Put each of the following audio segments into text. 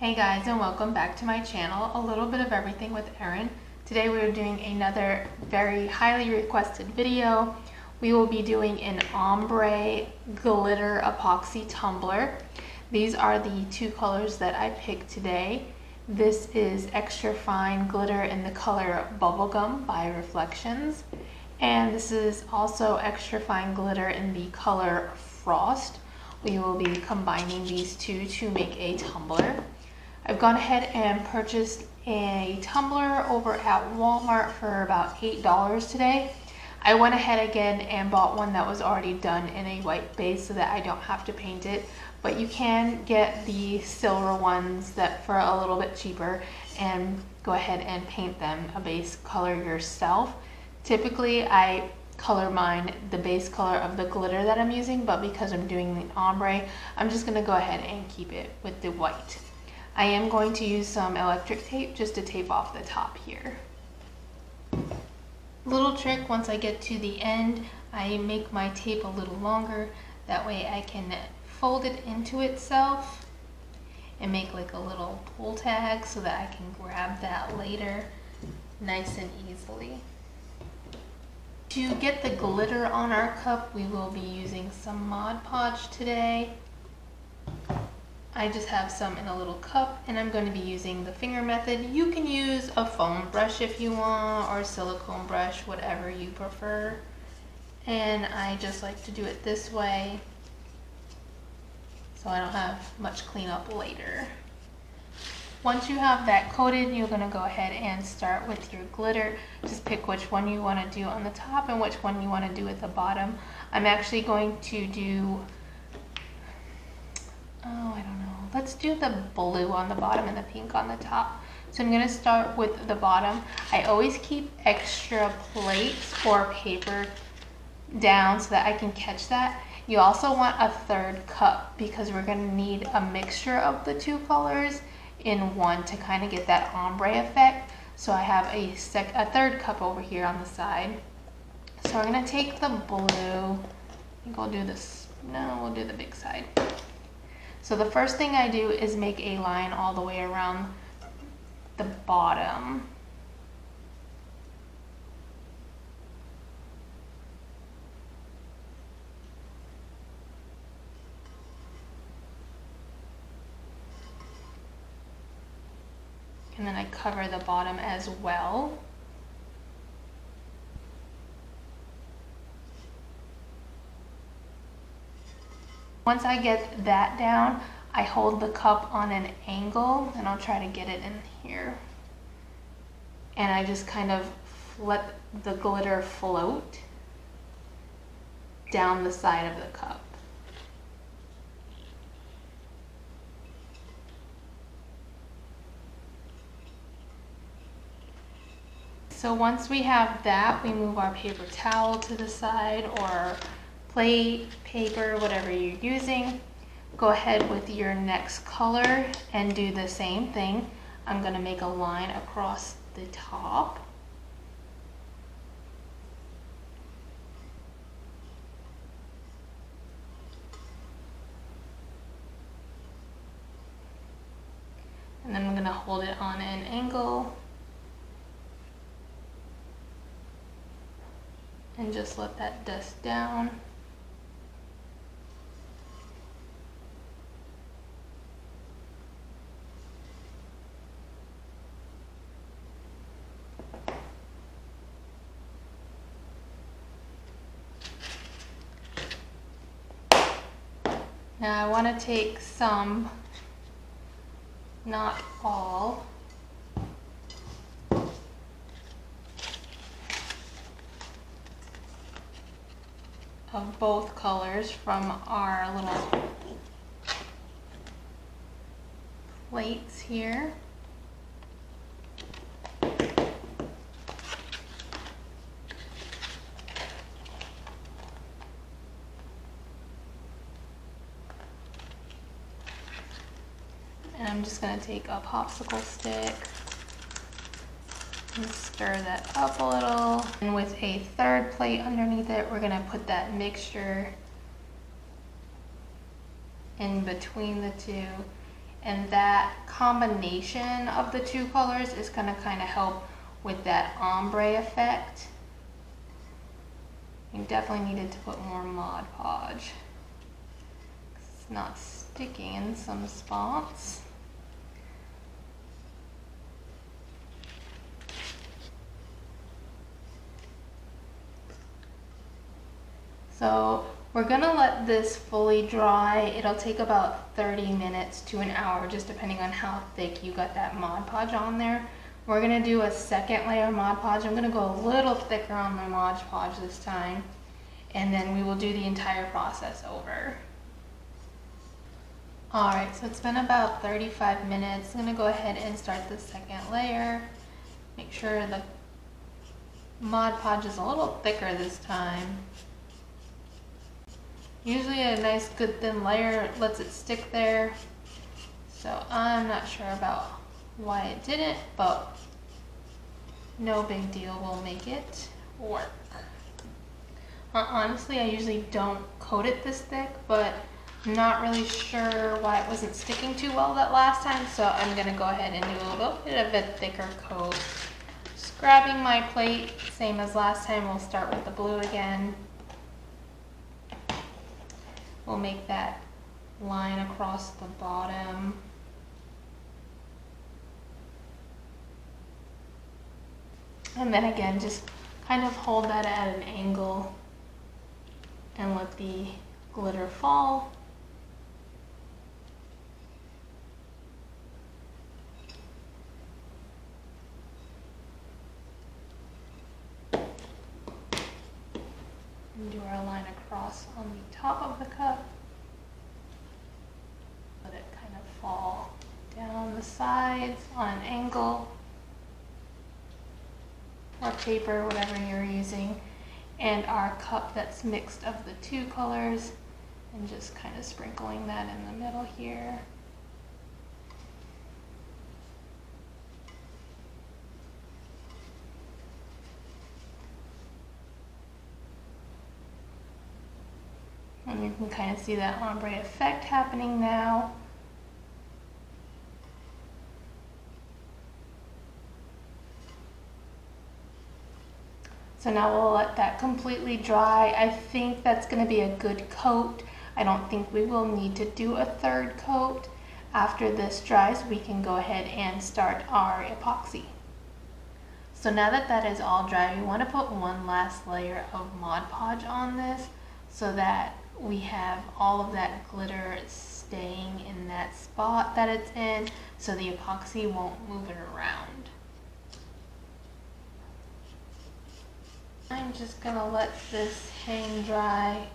Hey guys, and welcome back to my channel, A Little Bit of Everything with Erin. Today we are doing another very highly requested video. We will be doing an ombre glitter epoxy tumbler. These are the two colors that I picked today. This is extra fine glitter in the color Bubblegum by Reflections. And this is also extra fine glitter in the color Frost. We will be combining these two to make a tumbler. I've gone ahead and purchased a tumbler over at Walmart for about $8 today. I went ahead again and bought one that was already done in a white base so that I don't have to paint it. But you can get the silver ones that for a little bit cheaper and go ahead and paint them a base color yourself. Typically I color mine the base color of the glitter that I'm using, but because I'm doing the ombre, I'm just going to go ahead and keep it with the white. I am going to use some electric tape just to tape off the top here. Little trick, once I get to the end, I make my tape a little longer. That way I can fold it into itself and make like a little pull tag so that I can grab that later nice and easily. To get the glitter on our cup, we will be using some ModPodge today. I just have some in a little cup, and I'm going to be using the finger method. You can use a foam brush if you want, or a silicone brush, whatever you prefer. And I just like to do it this way so I don't have much cleanup later. Once you have that coated, you're going to go ahead and start with your glitter. Just pick which one you want to do on the top and which one you want to do at the bottom. I'm actually going to do, I don't know. Let's do the blue on the bottom and the pink on the top. So I'm going to start with the bottom. I always keep extra plates or paper down so that I can catch that. You also want a third cup because we're going to need a mixture of the two colors in one to kind of get that ombre effect. So I have a third cup over here on the side. So we're going to take the blue. I think we'll do this. No, we'll do the big side. So the first thing I do is make a line all the way around the bottom. And then I cover the bottom as well. Once I get that down, I hold the cup on an angle, and I'll try to get it in here. And I just kind of let the glitter float down the side of the cup. So once we have that, we move our paper towel to the side, or plate, paper, whatever you're using. Go ahead with your next color and do the same thing. I'm going to make a line across the top. And then I'm going to hold it on an angle and just let that dust down. Now I want to take some, not all, of both colors from our little plates here. And I'm just going to take a popsicle stick and stir that up a little. And with a third plate underneath it, we're going to put that mixture in between the two and that combination of the two colors is going to kind of help with that ombre effect. You definitely needed to put more Mod Podge. It's not sticking in some spots. So we're gonna let this fully dry. It'll take about 30 minutes to an hour, just depending on how thick you got that Mod Podge on there. We're gonna do a second layer of Mod Podge. I'm gonna go a little thicker on my Mod Podge this time, and then we will do the entire process over. All right, so it's been about 35 minutes. I'm gonna go ahead and start the second layer. Make sure the Mod Podge is a little thicker this time. Usually a nice good thin layer lets it stick there, so I'm not sure about why it didn't, but no big deal, we'll make it work. Honestly, I usually don't coat it this thick, but I'm not really sure why it wasn't sticking too well that last time, so I'm gonna go ahead and do a little bit of a thicker coat. Just grabbing my plate, same as last time, we'll start with the blue again. We'll make that line across the bottom. And then again, just kind of hold that at an angle and let the glitter fall. And do our line across on the top of the cup. Let it kind of fall down the sides on an angle, or paper, whatever you're using, and our cup that's mixed of the two colors, and just kind of sprinkling that in the middle here. And you can kind of see that ombre effect happening now. So now we'll let that completely dry. I think that's going to be a good coat. I don't think we will need to do a third coat. After this dries, we can go ahead and start our epoxy. So now that that is all dry, we want to put one last layer of Mod Podge on this so that we have all of that glitter staying in that spot that it's in, so the epoxy won't move it around. I'm just gonna let this hang dry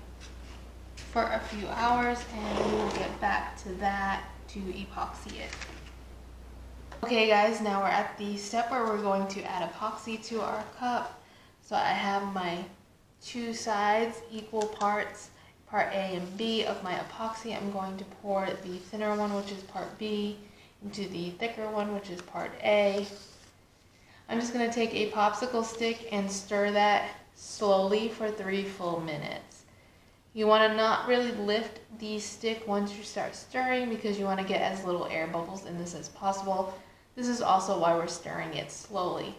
for a few hours, and we will get back to that to epoxy it. Okay guys, now we're at the step where we're going to add epoxy to our cup. So I have my two sides, equal parts, part A and B of my epoxy. I'm going to pour the thinner one, which is part B, into the thicker one, which is part A. I'm just going to take a popsicle stick and stir that slowly for 3 full minutes. You want to not really lift the stick once you start stirring, because you want to get as little air bubbles in this as possible. This is also why we're stirring it slowly.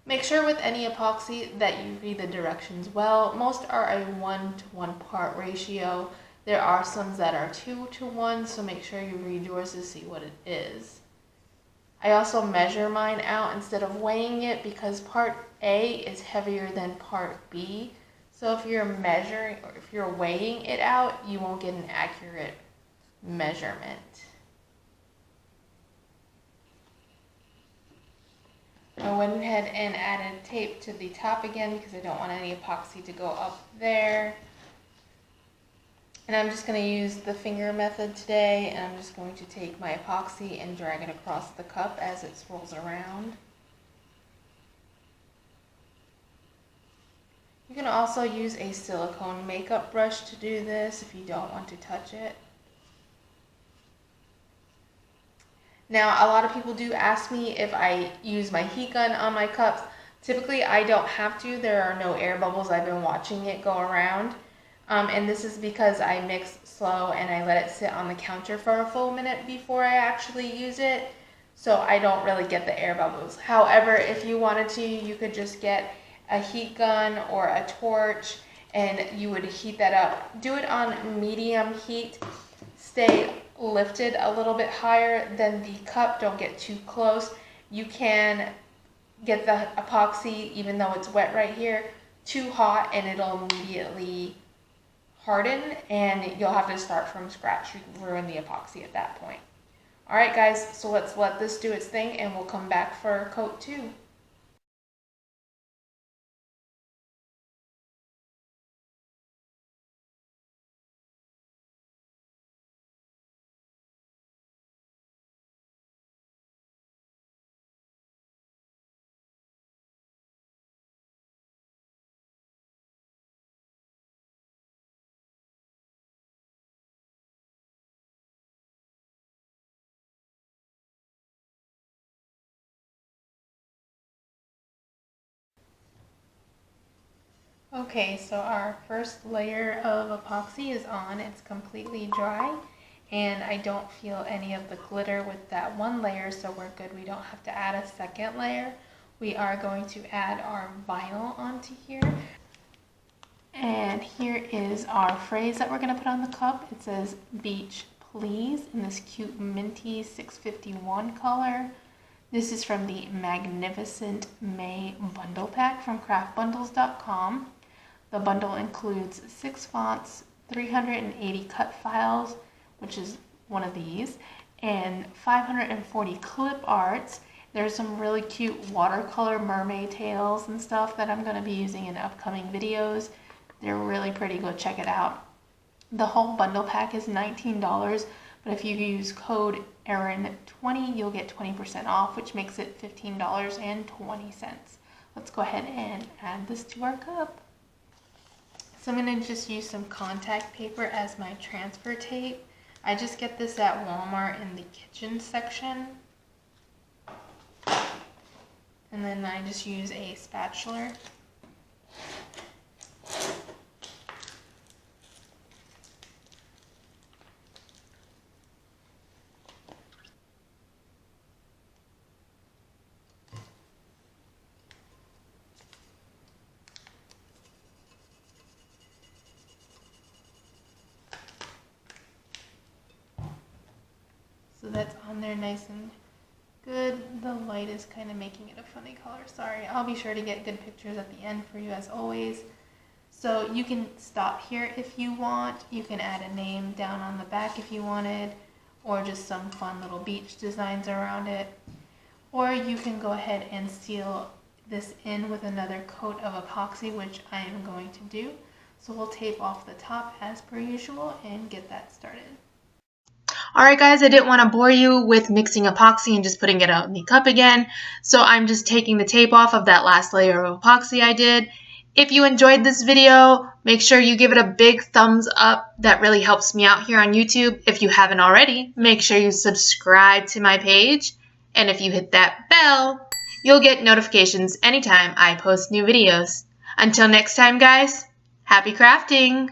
Make sure with any epoxy that you read the directions well. Most are a 1-to-1 part ratio. There are some that are 2-to-1, so make sure you read yours to see what it is. I also measure mine out instead of weighing it, because part A is heavier than part B. So if you're measuring, or if you're weighing it out, you won't get an accurate measurement. I went ahead and added tape to the top again because I don't want any epoxy to go up there. And I'm just going to use the finger method today, and I'm just going to take my epoxy and drag it across the cup as it swirls around. You can also use a silicone makeup brush to do this if you don't want to touch it. Now, a lot of people do ask me if I use my heat gun on my cups. Typically, I don't have to. There are no air bubbles. I've been watching it go around. And this is because I mix slow and I let it sit on the counter for a full minute before I actually use it. So I don't really get the air bubbles. However, if you wanted to, you could just get a heat gun or a torch and you would heat that up. Do it on medium heat. Stay lifted a little bit higher than the cup. Don't get too close. You can get the epoxy, even though it's wet right here, too hot and it'll immediately harden and you'll have to start from scratch. You can ruin the epoxy at that point. All right, guys, so let's let this do its thing and we'll come back for coat 2. Okay, so our first layer of epoxy is on. It's completely dry and I don't feel any of the glitter with that one layer, so we're good. We don't have to add a second layer. We are going to add our vinyl onto here. And here is our phrase that we're going to put on the cup. It says "Beach Please" in this cute minty 651 color. This is from the Magnificent May bundle pack from craftbundles.com. The bundle includes 6 fonts, 380 cut files, which is one of these, and 540 clip arts. There's some really cute watercolor mermaid tails and stuff that I'm going to be using in upcoming videos. They're really pretty. Go check it out. The whole bundle pack is $19, but if you use code Erin20, you'll get 20% off, which makes it $15.20. Let's go ahead and add this to our cup. So I'm going to just use some contact paper as my transfer tape. I just get this at Walmart in the kitchen section. And then I just use a spatula. So that's on there nice and good. The light is kind of making it a funny color. Sorry. I'll be sure to get good pictures at the end for you as always. So you can stop here if you want. You can add a name down on the back if you wanted, or just some fun little beach designs around it. Or you can go ahead and seal this in with another coat of epoxy, which I am going to do. So we'll tape off the top as per usual and get that started. Alright guys, I didn't want to bore you with mixing epoxy and just putting it out in the cup again, so I'm just taking the tape off of that last layer of epoxy I did. If you enjoyed this video, make sure you give it a big thumbs up. That really helps me out here on YouTube. If you haven't already, make sure you subscribe to my page, and if you hit that bell, you'll get notifications anytime I post new videos. Until next time guys, happy crafting!